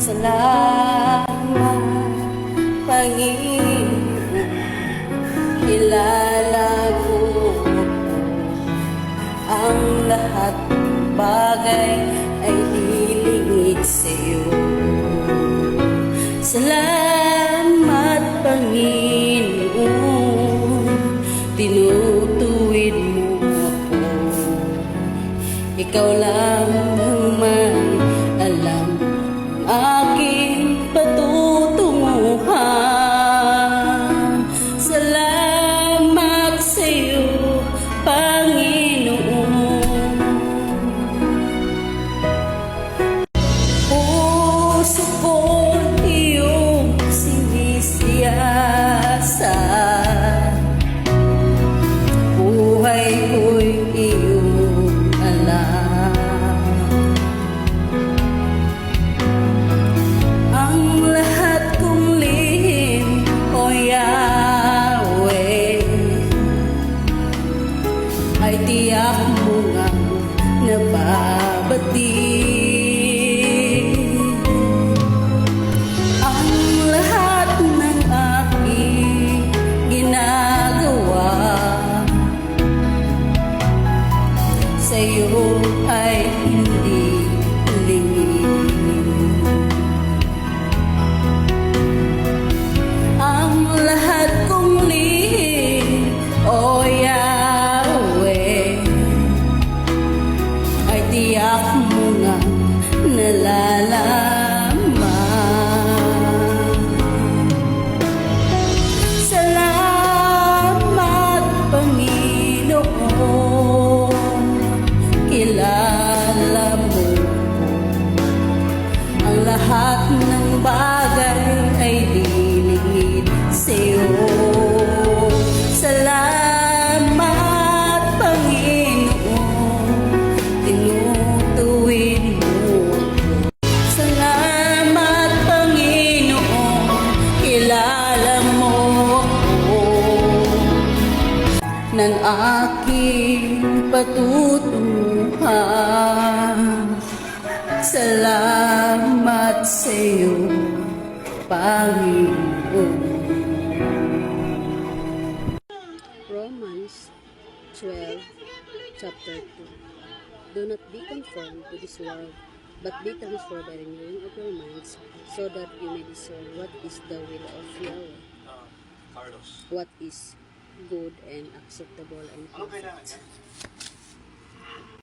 Salamat, Panginoon. Kilala ko ang lahat ng bagay ay lilingid sa iyo. Salamat, Panginoon, tinutuwid mo ako. Ikaw lang ang may alam ang aking patutunguhan. Salamat sa iyo, Panginoon. Puso ko iyong sinisiyasat, buhay ko'y iyong alam. Ang lahat kong lihim, O Yahweh, ay tiyak mo ngang nababati. Ang lahat ng aking ginagawa sa iyo ay hindi lingid. Ang lahat kong lihim, O Yahweh, ay tiyak mo nga nalalaman. Salamat, Panginoon, kilala mo ang lahat ng bagay ay lilingid sa iyo. Salamat, Panginoon, tinutuwid mo ako. Salamat, Panginoon, kilala mo ako ng aking patutunguhan. Salamat sa iyo, Panginoon. Romans 12, chapter 2. Do not be conformed to this world, but be transformed by the renewing of your minds, so that you may discern what is the will of Yahweh, what is good and acceptable and perfect.